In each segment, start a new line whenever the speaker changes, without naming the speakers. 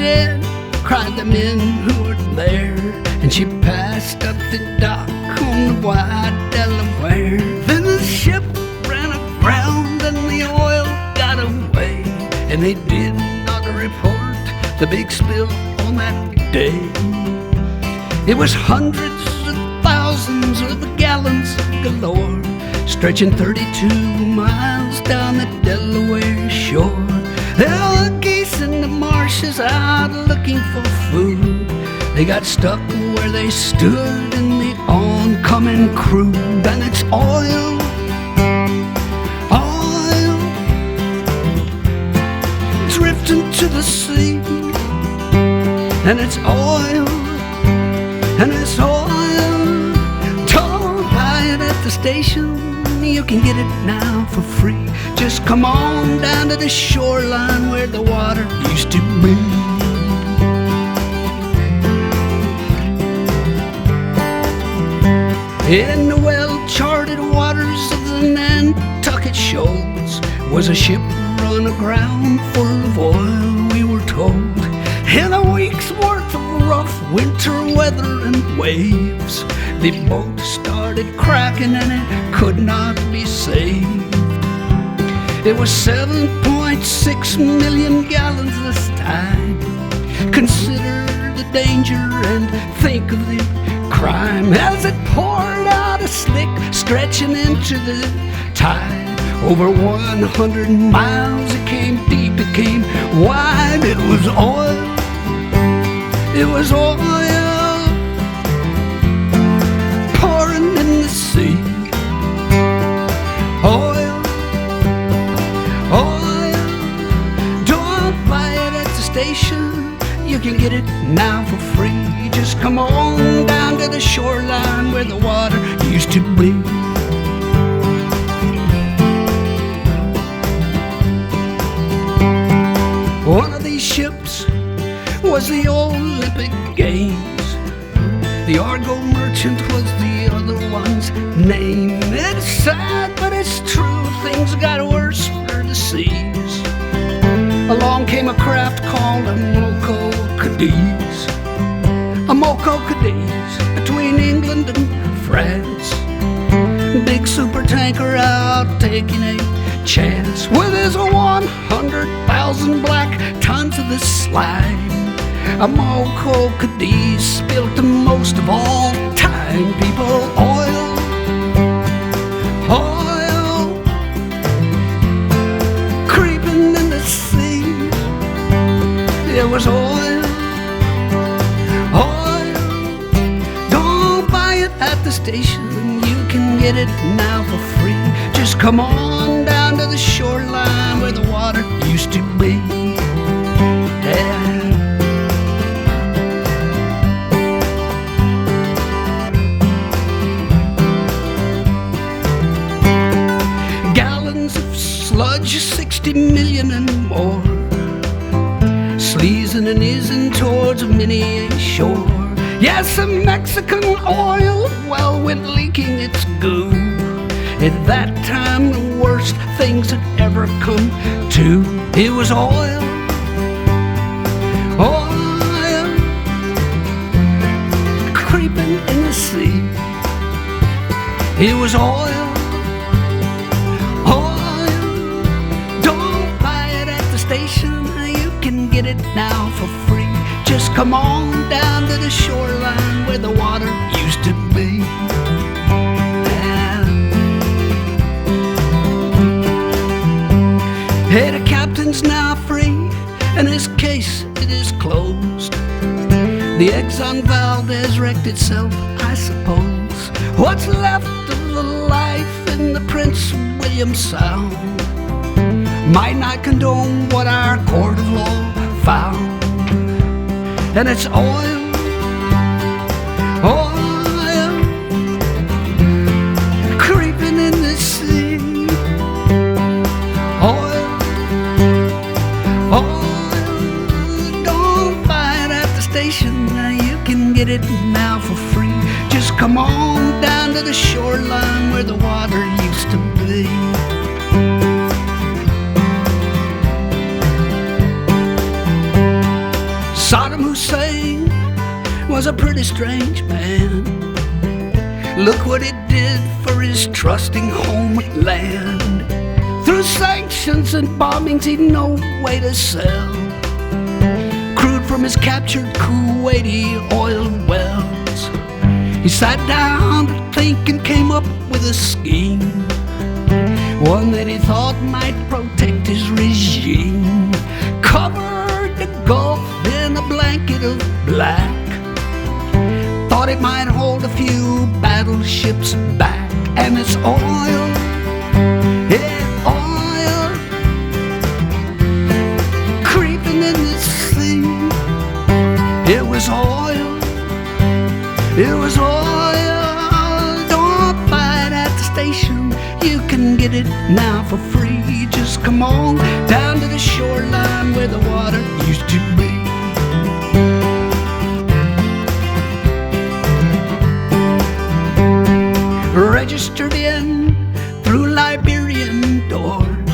dead, cried the men who were there. And she passed up the dock on the wide Delaware. Then the ship ran aground and the oil got away, and they did not report the big spill on that day. It was hundreds of thousands of gallons galore, stretching 32 miles down the Delaware shore. There were geese in the marshes out looking for food. They got stuck where they stood in the oncoming crude. And it's oil, oil, drifting to the sea. And it's oil, and it's oil. Don't buy it at the station, you can get it now for free. Just come on down to the shoreline where the water used to be. In the well-charted waters of the Nantucket shoals was a ship run aground full of oil, we were told. In a week's worth of rough winter weather and waves, the boat started cracking and it could not be saved. It was 7.6 million gallons this time. Consider the danger and think of the crime as it poured out a slick, stretching into the tide. Over 100 miles, it came deep, it came wide. It was oil, it was oil, pouring in the sea. Oil, oil, don't buy it at the station, you can get it now for free. Just come on down to the shoreline where the water used to be. One of these ships was the Olympic Games. The Argo Merchant was the other one's name. It's sad, but it's true, things got worse for the seas. Along came a craft called a Moco Cadiz. A Moco Cadiz between England and France. Big super tanker out taking a chance with his 100,000 black tons of the slime. A Moco Cadiz spilt the most of all time. People, oil, oil, creeping in the sea. It was oil, oil. Don't buy it at the station, you can get it now for free. Just come on down to the shoreline where the water used to be. Yeah. Gallons of sludge, 60 million and more, sleazing and easing towards many a shore. Yes, a Mexican oil well went leaking its goo. At that time, the worst things had ever come to. It was oil, oil, creeping in the sea. It was oil, oil. Don't buy it at the station, you can get it now for free. Just come on down to the shoreline where the water used to be. Hey, the captain's now free, and his case, it is closed. The Exxon Valdez wrecked itself, I suppose. What's left of the life in the Prince William Sound might not condone what our court of law found. And it's oil, oil, creeping in the sea. Oil, oil, don't buy it at the station, you can get it now for free. Just come on down to the shoreline where the water used to be. was a pretty strange man. Look what it did for his trusting homeland. Through sanctions and bombings, he'd no way to sell crude from his captured Kuwaiti oil wells. He sat down to think and came up with a scheme, one that he thought might protect his regime. Covered the Gulf in a blanket of black, thought it might hold a few battleships back. And it's oil, yeah, oil, creeping in the sea. It was oil, it was oil. Don't buy it at the station, you can get it now for free. Just come on down to the shoreline where the water used to be. Registered in through Liberian doors,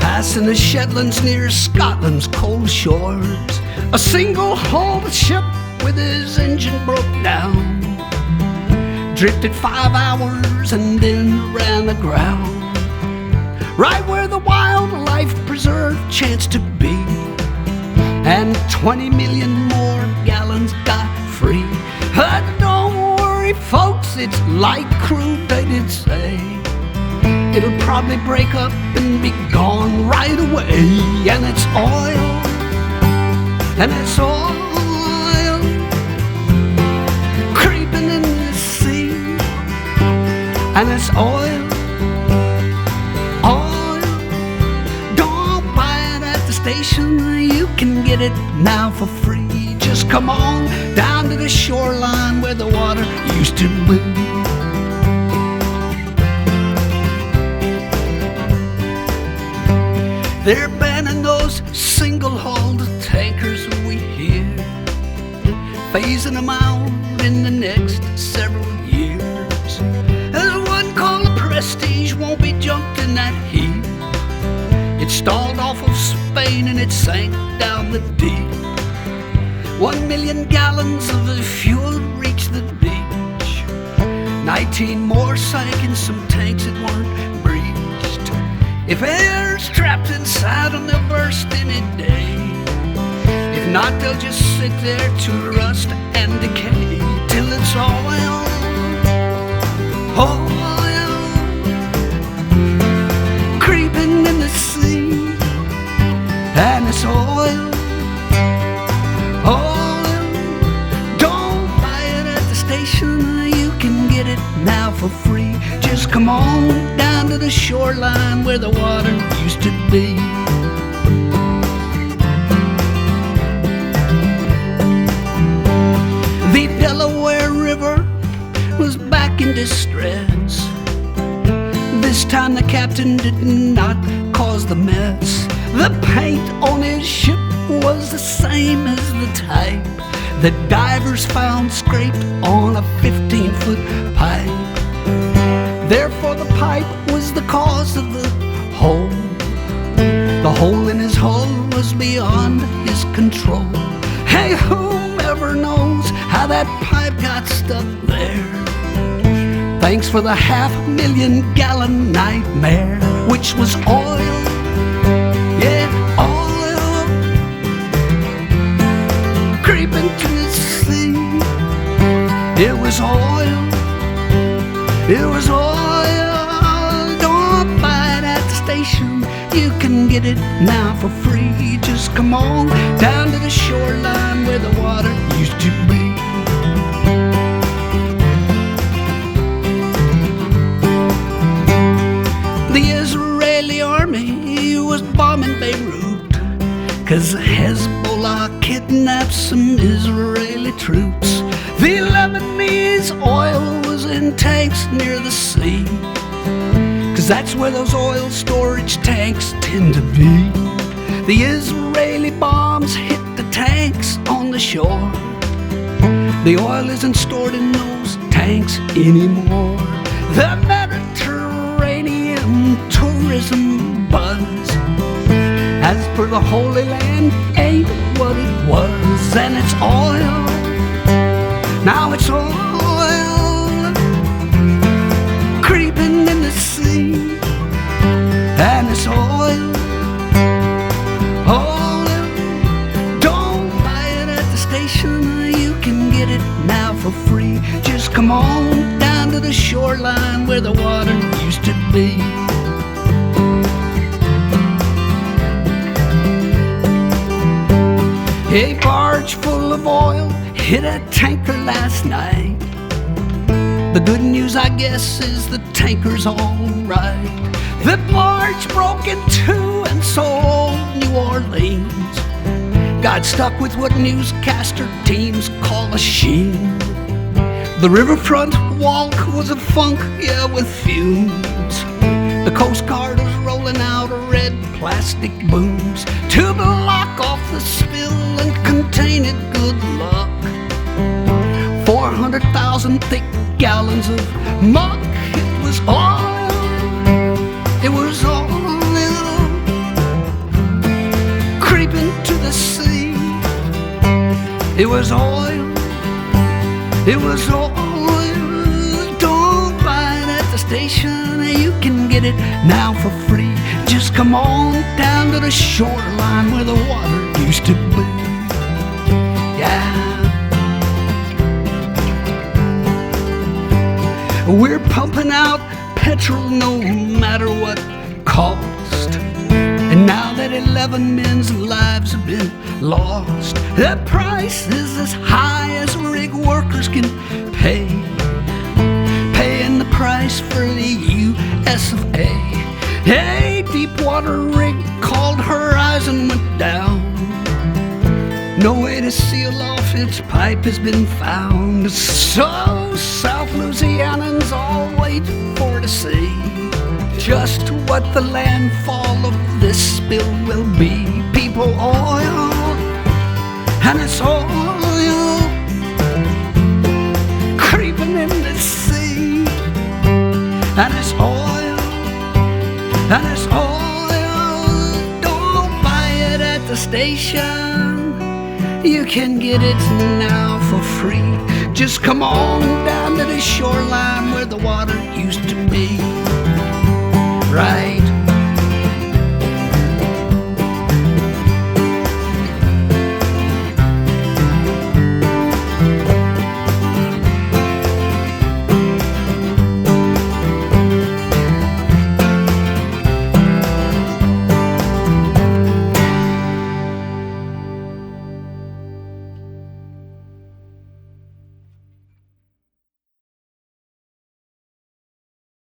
passing the Shetlands near Scotland's cold shores. A single-hulled ship with his engine broke down, drifted 5 hours and then ran aground, right where the wildlife preserve chanced to be, and 20 million more gallons got free. Don't worry, folks, it's light crude, they did say. It'll probably break up and be gone right away. And it's oil, and it's oil, creeping in the sea. And it's oil, oil. Don't buy it at the station, you can get it now for free. Just come on down to the shoreline where the water used to be. They're banning those single-hulled tankers we hear, phasing them out in the next several years. There's one called the Prestige, won't be jumped in that heat. It stalled off of Spain and it sank down the deep. 1 million gallons of the fuel reached the beach. 19 more sank in some tanks that weren't breached. If air's trapped inside them, they'll burst any day. If not, they'll just sit there to rust and decay till it's oil, oil, creeping in the sea. And it's oil, oil. Don't buy it at the station, you can get it now for free. Just come on down to the shoreline where the water used to be. The Delaware River was back in distress. This time the captain did not cause the mess. The paint on his ship was the same as the type that divers found scraped on a 15-foot pipe. Therefore the pipe was the cause of the hole. The hole in his hull was beyond his control. Hey, whoever knows how that pipe got stuck there? Thanks for the 500,000 gallon nightmare, which was oil, yeah, oil, creeping to the sea. It was oil, it was oil. Don't buy it at the station, you can get it now for free. Just come on down to the shoreline where the water used to be. The Israeli army was bombing Beirut, 'cause Hezbollah kidnapped some Israeli troops. The Lebanese oil was in tanks near the sea, 'cause that's where those oil storage tanks tend to be. The Israeli bombs hit the tanks on the shore. The oil isn't stored in those tanks anymore. The Mediterranean tourism buzz, as per the Holy Land, ain't what it was. And it's oil, Now it's oil creeping in the sea, and it's oil. Don't buy it at the station. You can get it now for free. Just come on down to the shoreline where the water used to be. A barge full of oil hit a tanker last night. The good news, I guess, is the tanker's all right. The barge broke in two, and so old New Orleans got stuck with what newscaster teams call a sheen. The riverfront walk was a funk, yeah, with fumes. The Coast Guard was rolling out red plastic booms to block off the spill and contain it, good luck. 400,000 thick gallons of muck. It was oil. It was oil creeping to the sea. It was oil. It was oil. Don't buy it at the station. You can get it now for free. Just come on down to the shoreline where the water used to be. Yeah. We're pumping out petrol no matter what cost. And now that 11 men's lives have been lost, the price is as high as rig workers can pay. Paying the price for the US of A. A deep water rig called Horizon went down. No way to seal off its pipe has been found. So South Louisianans all wait for to see just what the landfall of this spill will be. People, oil, and it's oil creeping in the sea, and it's oil, and it's oil. Don't buy it at the station. You can get it now for free. Just come on down to the shoreline where the water used to be. Right.